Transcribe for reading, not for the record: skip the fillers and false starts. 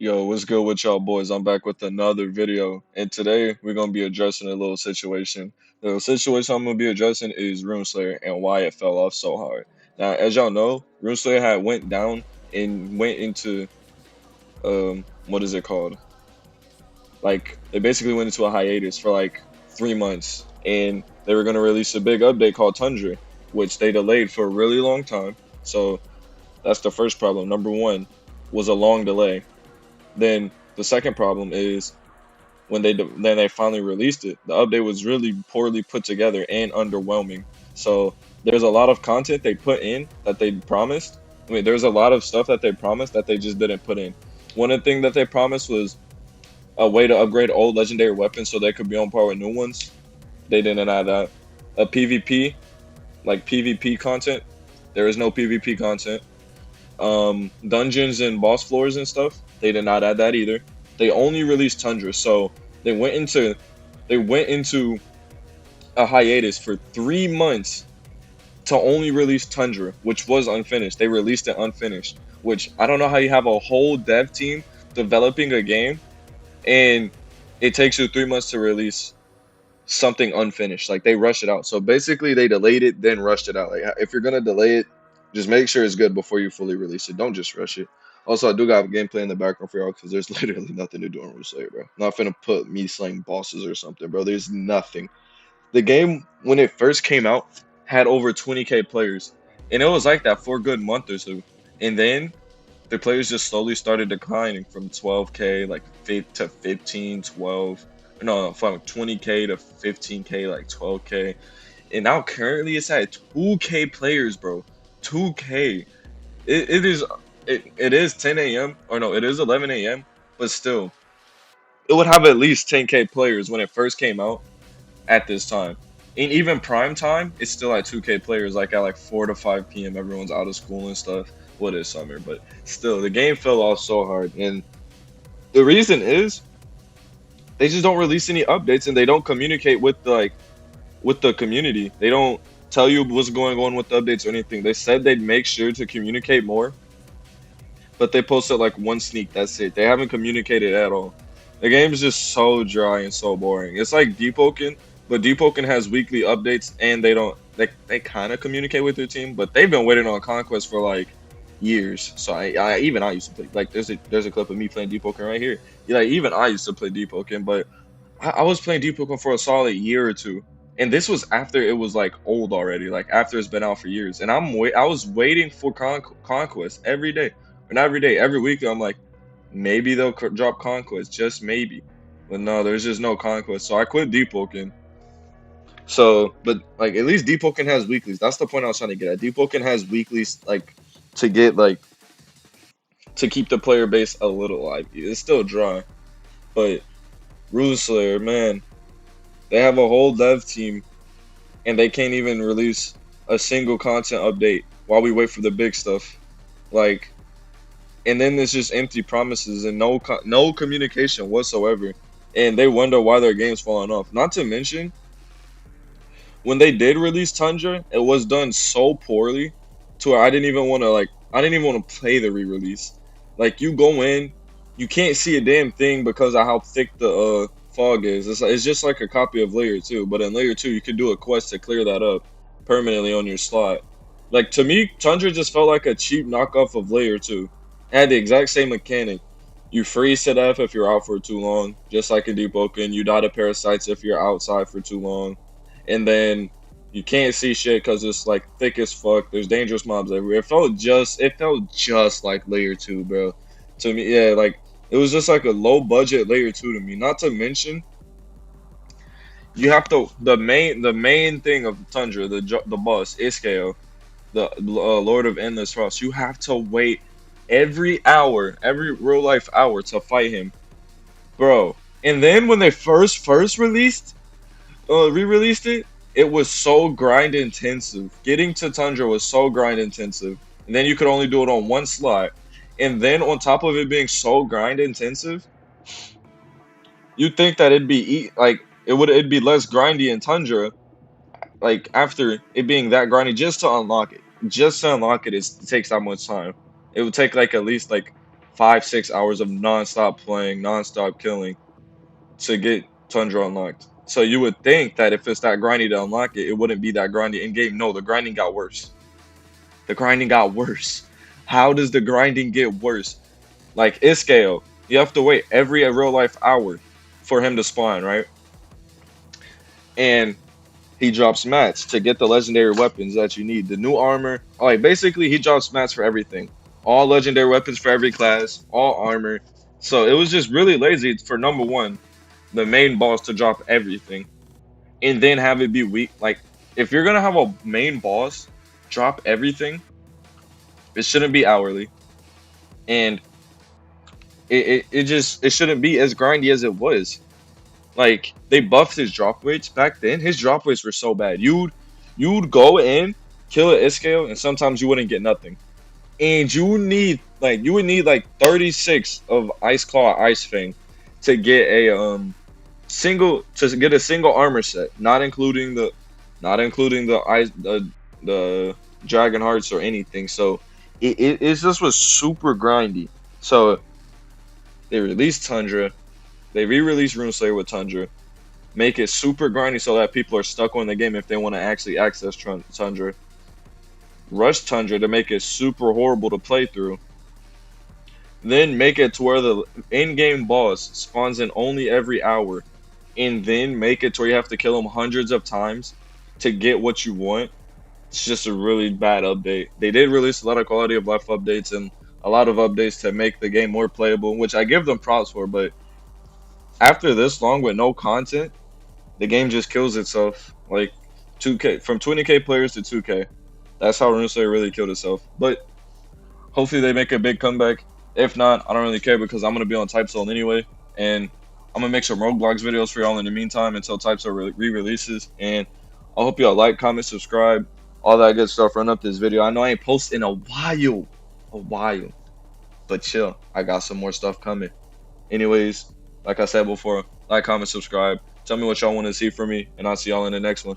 Yo, what's good with y'all boys? I'm back with another video, and today we're gonna be addressing a little situation. The situation I'm gonna be addressing is Runeslayer and why it fell off so hard. Now, as y'all know, Runeslayer had went down and went into what is it called? Like they basically went into a hiatus for like 3 months, and they were gonna release a big update called Tundra, which they delayed for a really long time. So that's the first problem. Number one was a long delay. Then the second problem is when then they finally released it, the update was really poorly put together and underwhelming. So there's a lot of content they put in that they promised. I mean, there's a lot of stuff that they promised that they just didn't put in. One of the things that they promised was a way to upgrade old legendary weapons so they could be on par with new ones. They didn't add that. A PvP, like PvP content, there is no PvP content. Dungeons and boss floors and stuff, they did not add that either. They only released Tundra, so they went into they went into a hiatus for 3 months to only release Tundra, which was unfinished. They released it unfinished, which I don't know how you have a whole dev team developing a game and it takes you 3 months to release something unfinished. Like they rushed it out. So basically they delayed it, then rushed it out. Like if you're gonna delay it, just make sure it's good before you fully release it. Don't just rush it. Also, I do got gameplay in the background for y'all because there's literally nothing to do on Runeslayer, bro. Not finna put me slaying bosses or something, bro. There's nothing. The game when it first came out had over 20K players, and it was like that for a good month or two, and then the players just slowly started declining from 12K like to 15, 12. No, from 20K to 15K, like 12K. And now currently it's at 2K players, bro. 2K. It is it is 10 a.m. or no, it is 11 a.m. But still, it would have at least 10K players when it first came out at this time. And even prime time, it's still at 2K players, like at like 4 to 5 p.m. Everyone's out of school and stuff. Well, it is summer, but still, the game fell off so hard. And the reason is they just don't release any updates and they don't communicate with with the community. They don't tell you what's going on with the updates or anything. They said they'd make sure to communicate more, but they posted like one sneak. That's it. They haven't communicated at all. The game is just so dry and so boring. It's like Deepoken, but Deepoken has weekly updates and they don't. They kind of communicate with their team, but they've been waiting on Conquest for like years. So I used to play like there's a clip of me playing Deepoken right here. Yeah, like, even I used to play Deepoken, but I was playing Deepoken for a solid year or two, and this was after it was like old already, like after it's been out for years. And I was waiting for Conquest every day, or not every day, every week. I'm like, maybe they'll drop Conquest, just maybe. But no, there's just no Conquest. So I quit Deepoken. So, but like at least Deepoken has weeklies. That's the point I was trying to get at. Deepoken has weeklies, like to get like to keep the player base a little lively. It's still dry, but Runeslayer, man, they have a whole dev team and they can't even release a single content update while we wait for the big stuff. Like, and then it's just empty promises and no communication whatsoever. And they wonder why their game's falling off. Not to mention, when they did release Tundra, it was done so poorly to where I didn't even want to play the re-release. Like you go in, you can't see a damn thing because of how thick the fog is. It's just like a copy of Layer 2, but in Layer 2 you could do a quest to clear that up permanently on your slot. Like to me, Tundra just felt like a cheap knockoff of Layer 2. It had the exact same mechanic. You freeze to death if you're out for too long, just like in Deepoken. You die to parasites if you're outside for too long, and then you can't see shit because it's like thick as fuck. There's dangerous mobs everywhere. It felt just like Layer 2, bro. To me, yeah, like it was just like a low budget Layer 2 to me. Not to mention, you have to the main thing of Tundra, the boss Iskeo, the Lord of Endless Frost. You have to wait every hour, every real life hour to fight him, bro. And then when they first released re-released it, it was so grind intensive. Getting to Tundra was so grind intensive, and then you could only do it on one slot. And then on top of it being so grind intensive, you'd think that like it'd be less grindy in Tundra. Like after it being that grindy, just to unlock it, it takes that much time. It would take like at least like 5-6 hours of non-stop playing, non-stop killing to get Tundra unlocked. So you would think that if it's that grindy to unlock it, it wouldn't be that grindy in game. No, the grinding got worse. The grinding got worse. How does the grinding get worse? Like Iscale, you have to wait every real life hour for him to spawn, right? And he drops mats to get the legendary weapons that you need. The new armor, like basically he drops mats for everything. All legendary weapons for every class, all armor. So it was just really lazy for number one, the main boss to drop everything. And then have it be weak. Like if you're gonna have a main boss drop everything, it shouldn't be hourly. And it shouldn't be as grindy as it was. Like they buffed his drop weights back then. His drop weights were so bad. You'd go in, kill an Iscale, and sometimes you wouldn't get nothing. And you would need like 36 of Ice Claw Ice Fang to get a single armor set, not including the ice the Dragon Hearts or anything. So it just was super grindy. So they released Tundra, they re-released Runeslayer with Tundra, make it super grindy so that people are stuck on the game if they want to actually access Tundra. Rush Tundra to make it super horrible to play through. Then make it to where the in-game boss spawns in only every hour. And then make it to where you have to kill him hundreds of times to get what you want. It's just a really bad update. They did release a lot of quality of life updates and a lot of updates to make the game more playable, which I give them props for, but after this long with no content, the game just kills itself. Like 2K from 20K players to 2K. That's how Runeslayer really killed itself. But hopefully they make a big comeback. If not, I don't really care because I'm gonna be on Type Zone anyway, and I'm gonna make some Roblox videos for y'all in the meantime until Type Zone re-releases. And I hope y'all like, comment, subscribe, all that good stuff. Run up this video. I know I ain't posted in a while, but chill. I got some more stuff coming. Anyways, like I said before, like, comment, subscribe. Tell me what y'all want to see from me, and I'll see y'all in the next one.